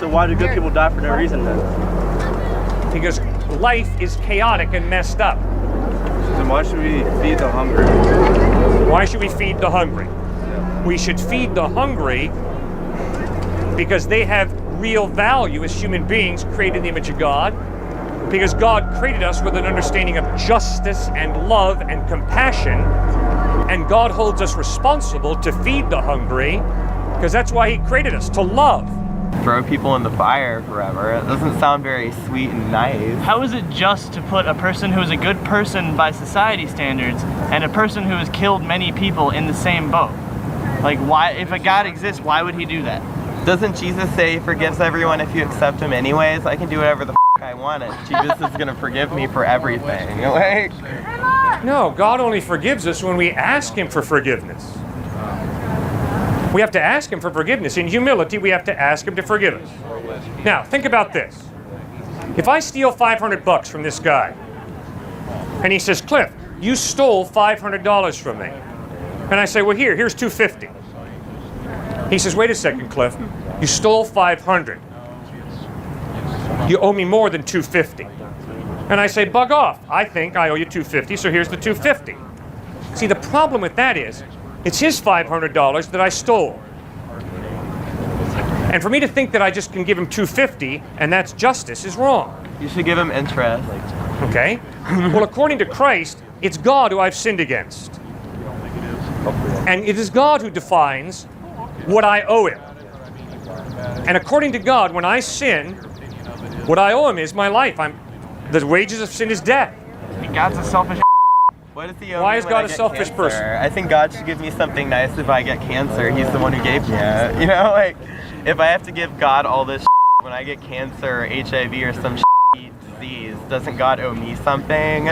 So why do good people die for no reason then? Because life is chaotic and messed up. Then why should we feed the hungry? Why should we feed the hungry? We should feed the hungry because they have real value as human beings created in the image of God. Because God created us with an understanding of justice and love and compassion. And God holds us responsible to feed the hungry because that's why He created us, to love. Throw people in the fire forever. It doesn't sound very sweet and nice. How is it just to put a person who is a good person by society standards and a person who has killed many people in the same boat? Like, why, if a God exists, why would He do that? Doesn't Jesus say He forgives everyone if you accept Him anyways? I can do whatever the I want, and Jesus is gonna forgive me for everything. Like, no, God only forgives us when we ask Him for forgiveness. We have to ask Him for forgiveness. In humility, we have to ask Him to forgive us. Now, think about this. If I steal $500 from this guy, and he says, Cliff, you stole $500 from me. And I say, well, here's $250. He says, wait a second, Cliff. You stole $500. You owe me more than $250. And I say, bug off. I think I owe you $250, so here's the $250. See, the problem with that is, it's his $500 that I stole. And for me to think that I just can give him $250 and that's justice is wrong. you should give him interest. Okay? Well, according to Christ, it's God who I've sinned against. And it is God who defines what I owe Him. And according to God, when I sin, what I owe Him is my life. The wages of sin is death. God's a selfish. What does He owe Why me is when God I a get selfish cancer? person? I think God should give me something nice if I get cancer. He's the one who gave me it. You know, like, if I have to give God all this when I get cancer or HIV or some disease, doesn't God owe me something?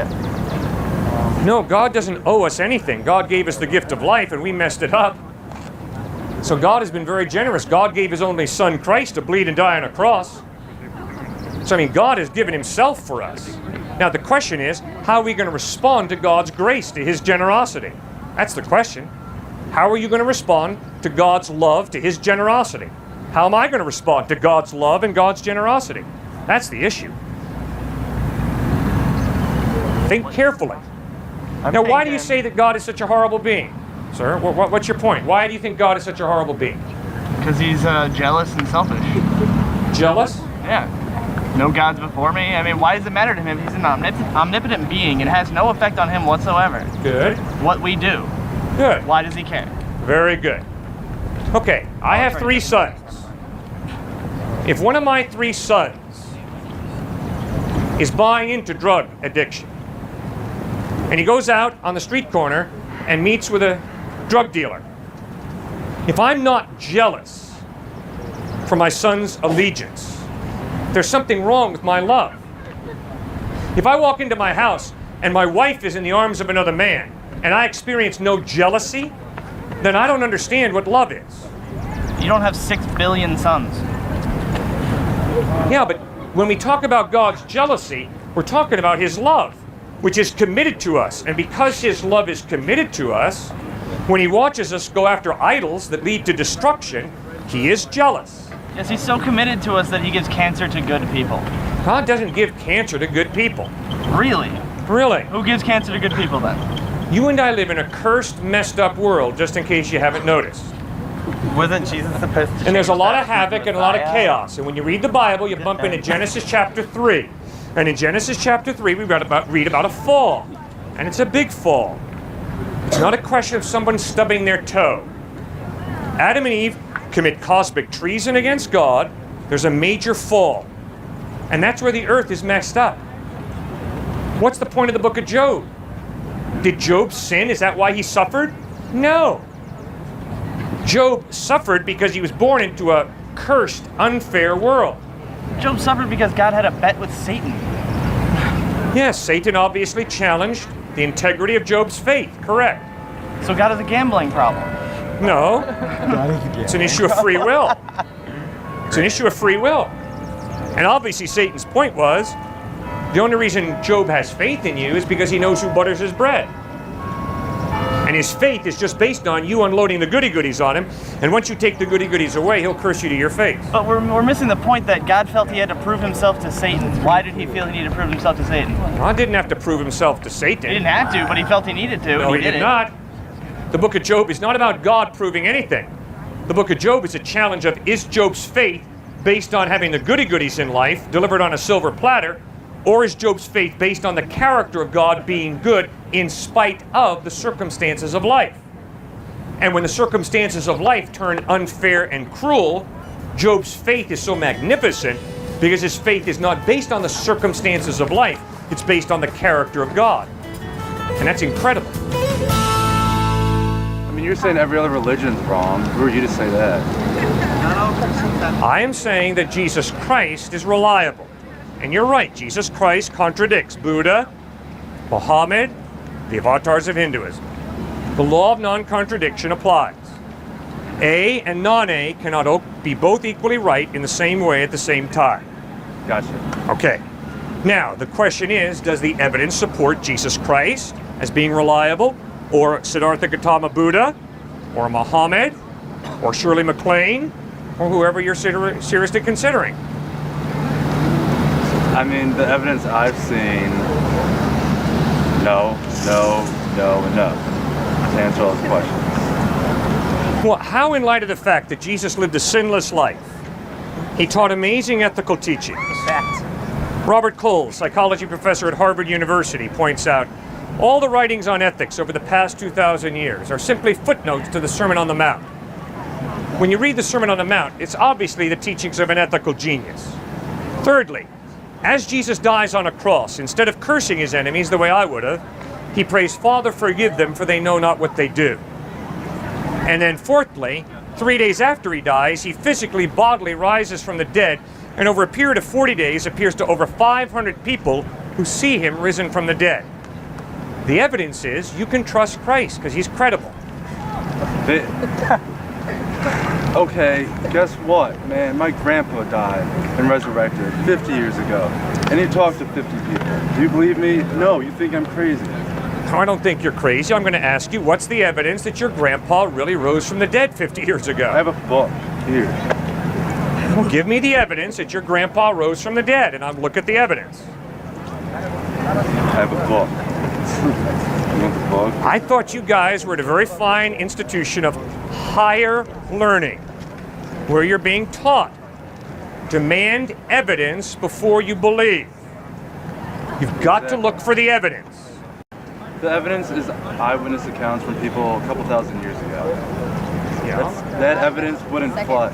No, God doesn't owe us anything. God gave us the gift of life and we messed it up. So God has been very generous. God gave His only Son, Christ, to bleed and die on a cross. So, I mean, God has given Himself for us. Now, the question is, how are we going to respond to God's grace, to His generosity? That's the question. How are you going to respond to God's love, to His generosity? How am I going to respond to God's love and God's generosity? That's the issue. Think carefully. Now, why do you say that God is such a horrible being? Sir, what's your point? Why do you think God is such a horrible being? Because He's jealous and selfish. Jealous? Yeah. No gods before me. I mean, why does it matter to Him? He's an omnipotent being. It has no effect on Him whatsoever. Good. What we do. Good. Why does He care? Very good. Okay, I have 3 sons. If one of my 3 sons is buying into drug addiction, and he goes out on the street corner and meets with a drug dealer, if I'm not jealous for my son's allegiance, there's something wrong with my love. If I walk into my house and my wife is in the arms of another man and I experience no jealousy, then I don't understand what love is. You don't have 6 billion sons. Yeah, but when we talk about God's jealousy, we're talking about His love, which is committed to us. And because His love is committed to us, when He watches us go after idols that lead to destruction, He is jealous. Yes, He's so committed to us that He gives cancer to good people. God doesn't give cancer to good people. Really? Really? Who gives cancer to good people then? You and I live in a cursed, messed up world, just in case you haven't noticed. Wasn't Jesus supposed to? And there's a lot of change that havoc to and a lot of Messiah? chaos. And when you read the Bible, you bump into Genesis chapter 3. And in Genesis chapter 3, we read about a fall. And it's a big fall. It's not a question of someone stubbing their toe. Adam and Eve commit cosmic treason against God. There's a major fall. And that's where the earth is messed up. What's the point of the book of Job? Did Job sin? Is that why he suffered? No. Job suffered because he was born into a cursed, unfair world. Job suffered because God had a bet with Satan. Yes, Satan obviously challenged the integrity of Job's faith, correct. So God has a gambling problem. No, it's an issue of free will. It's an issue of free will. And obviously Satan's point was, the only reason Job has faith in you is because he knows who butters his bread. And his faith is just based on you unloading the goody-goodies on him. And once you take the goody-goodies away, he'll curse you to your face. But we're missing the point that God felt he had to prove himself to Satan. Why did he feel he needed to prove himself to Satan? God didn't have to prove himself to Satan. He didn't have to, but he felt he needed to. No, and he did not. The book of Job is not about God proving anything. The book of Job is a challenge of, is Job's faith based on having the goody-goodies in life delivered on a silver platter, or is Job's faith based on the character of God being good in spite of the circumstances of life? And when the circumstances of life turn unfair and cruel, Job's faith is so magnificent because his faith is not based on the circumstances of life, it's based on the character of God. And that's incredible. I mean, you're saying every other religion's wrong. Who are you to say that? I am saying that Jesus Christ is reliable. And you're right, Jesus Christ contradicts Buddha, Muhammad, the avatars of Hinduism. The law of non-contradiction applies. A and non-A cannot be both equally right in the same way at the same time. Gotcha. Okay. Now, the question is, does the evidence support Jesus Christ as being reliable, or Siddhartha Gautama Buddha, or Muhammad, or Shirley MacLaine, or whoever you're seriously considering? I mean, the evidence I've seen, no, no, no, and no. To answer all those questions. Well, how in light of the fact that Jesus lived a sinless life, he taught amazing ethical teachings. Fact. Robert Cole, psychology professor at Harvard University, points out all the writings on ethics over the past 2,000 years are simply footnotes to the Sermon on the Mount. When you read the Sermon on the Mount, it's obviously the teachings of an ethical genius. Thirdly, as Jesus dies on a cross, instead of cursing his enemies the way I would have, he prays, "Father, forgive them, for they know not what they do." And then fourthly, 3 days after he dies, he physically, bodily rises from the dead, and over a period of 40 days appears to over 500 people who see him risen from the dead. The evidence is you can trust Christ because he's credible. Okay, guess what, man? My grandpa died and resurrected 50 years ago. And he talked to 50 people. Do you believe me? No, you think I'm crazy. No, I don't think you're crazy. I'm going to ask you, what's the evidence that your grandpa really rose from the dead 50 years ago? I have a book here. Well, give me the evidence that your grandpa rose from the dead, and I'll look at the evidence. I have a book. You want the book? I thought you guys were at a very fine institution of higher learning, where you're being taught. Demand evidence before you believe. You've got to look for the evidence. The evidence is eyewitness accounts from people a couple thousand years ago. Yeah. That evidence wouldn't fly.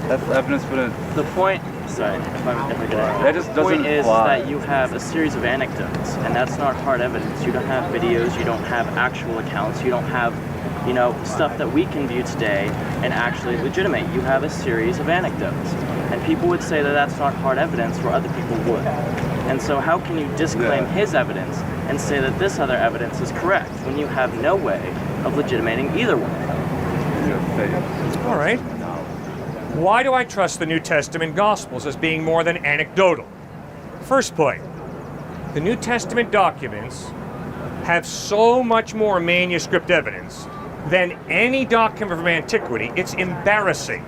That evidence wouldn't. The point, sorry, if I could That just the doesn't point is fly. that you have a series of anecdotes, and that's not hard evidence. You don't have videos, you don't have actual accounts, you don't have, you know, stuff that we can view today and actually legitimate. You have a series of anecdotes, and people would say that that's not hard evidence where other people would. And so how can you disclaim his evidence and say that this other evidence is correct when you have no way of legitimating either one? All right. Why do I trust the New Testament Gospels as being more than anecdotal? First point, the New Testament documents have so much more manuscript evidence than any document from antiquity, it's embarrassing.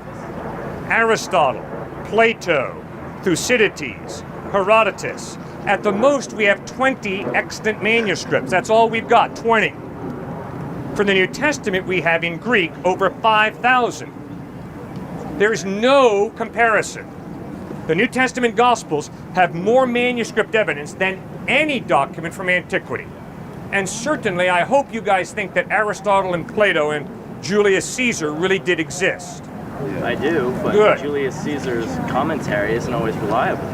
Aristotle, Plato, Thucydides, Herodotus. At the most, we have 20 extant manuscripts. That's all we've got, 20. For the New Testament, we have in Greek over 5,000. There's no comparison. The New Testament Gospels have more manuscript evidence than any document from antiquity. And certainly, I hope you guys think that Aristotle and Plato and Julius Caesar really did exist. I do, but Good. Julius Caesar's commentary isn't always reliable.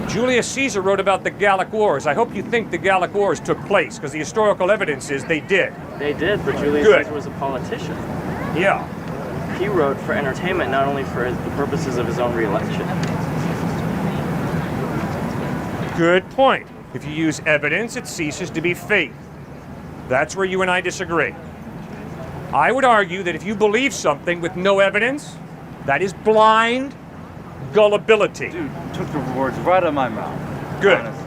Julius Caesar wrote about the Gallic Wars. I hope you think the Gallic Wars took place, because the historical evidence is they did. They did, but Julius Good. Caesar was a politician. Yeah. He wrote for entertainment, not only for the purposes of his own re-election. Good point. If you use evidence, it ceases to be faith. That's where you and I disagree. I would argue that if you believe something with no evidence, that is blind gullibility. Dude, you took the words right out of my mouth. Good. Honestly.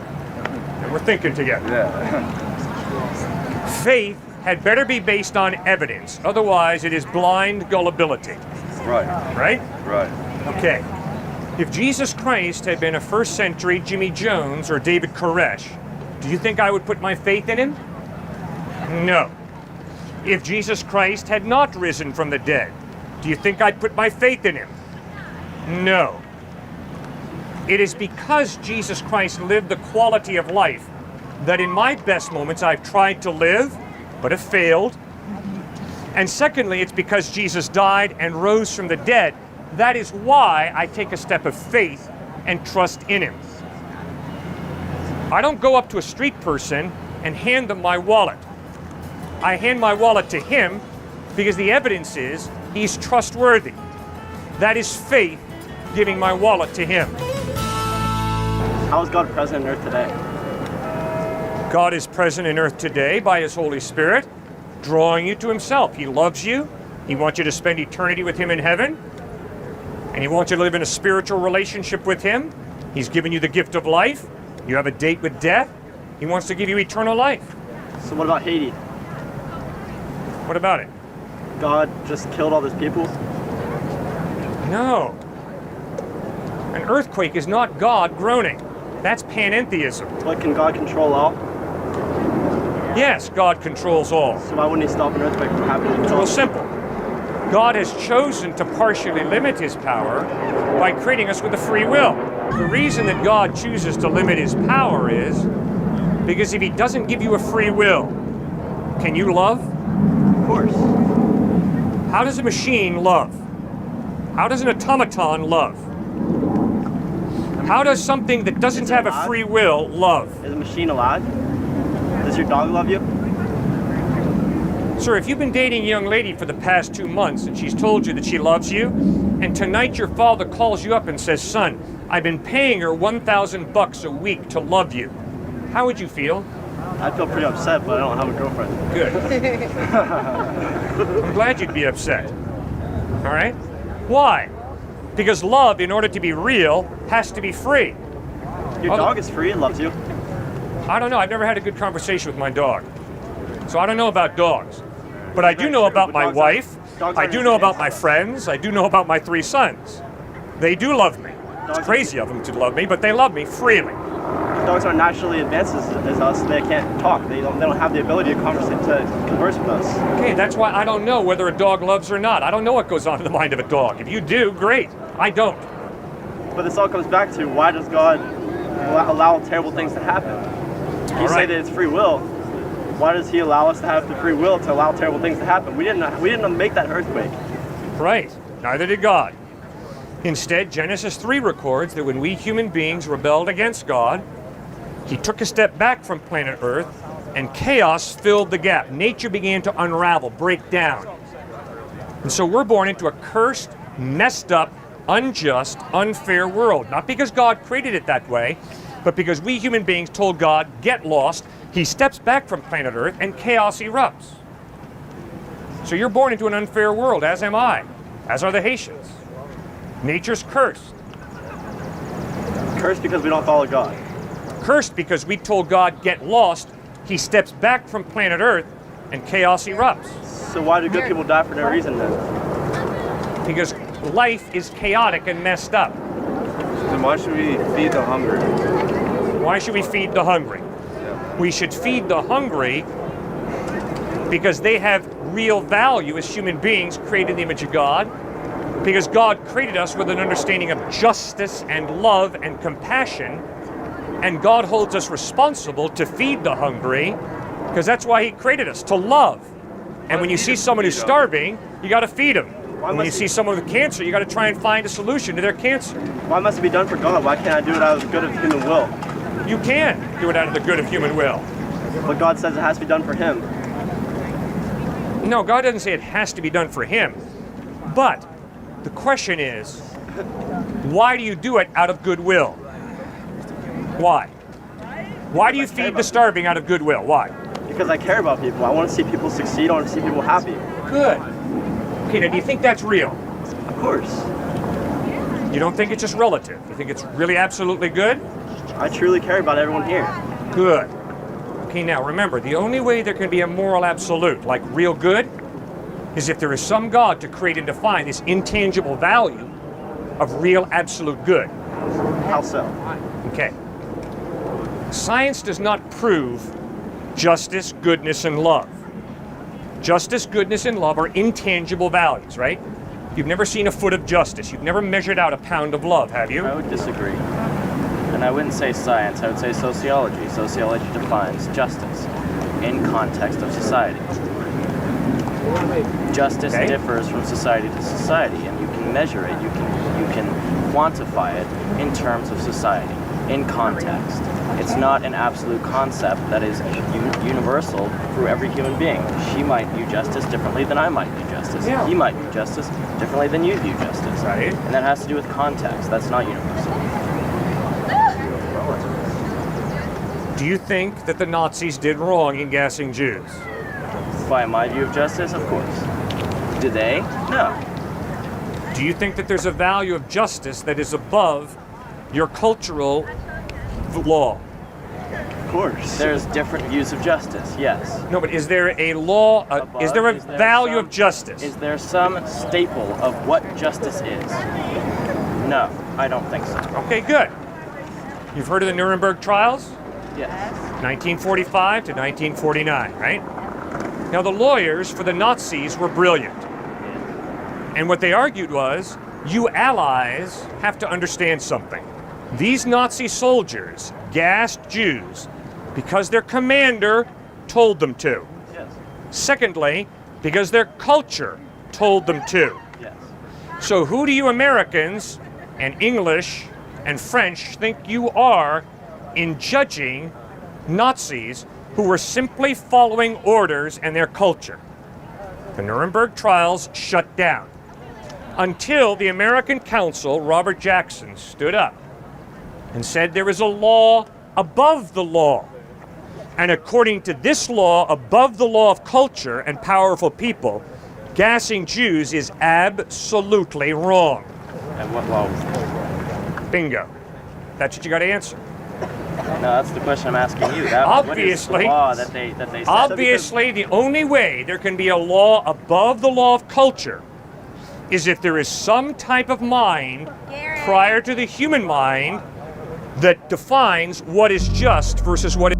And we're thinking together. Yeah. Faith had better be based on evidence. Otherwise, it is blind gullibility. Right. Right? Right. Okay. If Jesus Christ had been a first century Jimmy Jones or David Koresh, do you think I would put my faith in him? No. If Jesus Christ had not risen from the dead, do you think I'd put my faith in him? No. It is because Jesus Christ lived the quality of life that in my best moments I've tried to live, but have failed. And secondly, it's because Jesus died and rose from the dead. That is why I take a step of faith and trust in him. I don't go up to a street person and hand them my wallet. I hand my wallet to him because the evidence is he's trustworthy. That is faith, giving my wallet to him. How is God present on earth today? God is present in earth today by his Holy Spirit, drawing you to himself. He loves you. He wants you to spend eternity with him in heaven. And he wants you to live in a spiritual relationship with him. He's given you the gift of life. You have a date with death. He wants to give you eternal life. So what about Haiti? What about it? God just killed all those people? No. An earthquake is not God groaning. That's panentheism. But can God control all? Yes, God controls all. So why wouldn't he stop an earthquake from happening? It's real simple. God has chosen to partially limit his power by creating us with a free will. The reason that God chooses to limit his power is because if he doesn't give you a free will, can you love? Of course. How does a machine love? How does an automaton love? How does something that doesn't have a free will love? Is a machine alive? Does your dog love you? Sir, if you've been dating a young lady for the past 2 months and she's told you that she loves you, and tonight your father calls you up and says, son, I've been paying her $1,000 a week to love you, how would you feel? I'd feel pretty upset, but I don't have a girlfriend. Good. I'm glad you'd be upset. All right? Why? Because love, in order to be real, has to be free. Your dog is free, it loves you. I don't know. I've never had a good conversation with my dog. So I don't know about dogs. But I do know about my wife. I do know about my friends. I do know about my 3 sons. They do love me. It's crazy of them to love me, but they love me freely. Dogs aren't naturally advanced as us. They can't talk. They don't have the ability to converse with us. Okay, that's why I don't know whether a dog loves or not. I don't know what goes on in the mind of a dog. If you do, great. I don't. But this all comes back to, why does God allow terrible things to happen? You say that it's free will. Why does he allow us to have the free will to allow terrible things to happen? We didn't make that earthquake. Right. Neither did God. Instead, Genesis 3 records that when we human beings rebelled against God, he took a step back from planet Earth and chaos filled the gap. Nature began to unravel, break down. And so we're born into a cursed, messed up, unjust, unfair world. Not because God created it that way, but because we human beings told God, get lost. He steps back from planet Earth and chaos erupts. So you're born into an unfair world, as am I, as are the Haitians. Nature's cursed. Cursed because we don't follow God. Cursed because we told God, get lost. He steps back from planet Earth and chaos erupts. So why do good people die for no reason then? Because life is chaotic and messed up. Then why should we feed the hungry? Why should we feed the hungry? We should feed the hungry because they have real value as human beings created in the image of God. Because God created us with an understanding of justice and love and compassion. And God holds us responsible to feed the hungry because that's why he created us, to love. And when you see someone who's starving, you got to feed them. And when you see someone with cancer, you got to try and find a solution to their cancer. Why must it be done for God? Why can't I do it out of the good of human will? You can do it out of the good of human will. But God says it has to be done for him. No, God doesn't say it has to be done for him. But the question is, why do you do it out of goodwill? Why? Why do you feed the starving out of goodwill? Why? Because I care about people. I want to see people succeed. I want to see people happy. Good. Okay, now do you think that's real? Of course. You don't think it's just relative? You think it's really absolutely good? I truly care about everyone here. Good. Okay, now remember, the only way there can be a moral absolute, like real good, is if there is some God to create and define this intangible value of real absolute good. How so? Okay. Science does not prove justice, goodness, and love. Justice, goodness, and love are intangible values, right? You've never seen a foot of justice. You've never measured out a pound of love, have you? I would disagree. And I wouldn't say science, I would say sociology. Sociology defines justice in context of society. Justice differs from society to society, and you can measure it, you can quantify it in terms of society, in context. It's not an absolute concept that is universal through every human being. She might view justice differently than I might view justice. Yeah. He might view justice differently than you view justice. Right. And that has to do with context. That's not universal. Do you think that the Nazis did wrong in gassing Jews? By my view of justice, of course. Do they? No. Do you think that there's a value of justice that is above your cultural law? Of course. There's different views of justice, yes. No, but is there a law, is there a value of justice? Is there some staple of what justice is? No, I don't think so. Okay, good. You've heard of the Nuremberg trials? Yes. 1945 to 1949, right? Now, the lawyers for the Nazis were brilliant. And what they argued was, you allies have to understand something. These Nazi soldiers gassed Jews because their commander told them to. Yes. Secondly, because their culture told them to. Yes. So who do you Americans and English and French think you are in judging Nazis who were simply following orders and their culture? The Nuremberg trials shut down until the American counsel, Robert Jackson, stood up and said there is a law above the law. And according to this law, above the law of culture and powerful people, gassing Jews is absolutely wrong. And what law was that? Bingo. That's what you got to answer. No, that's the question I'm asking you. What is the Obviously, law that they said? Obviously, the only way there can be a law above the law of culture is if there is some type of mind prior to the human mind that defines what is just versus what is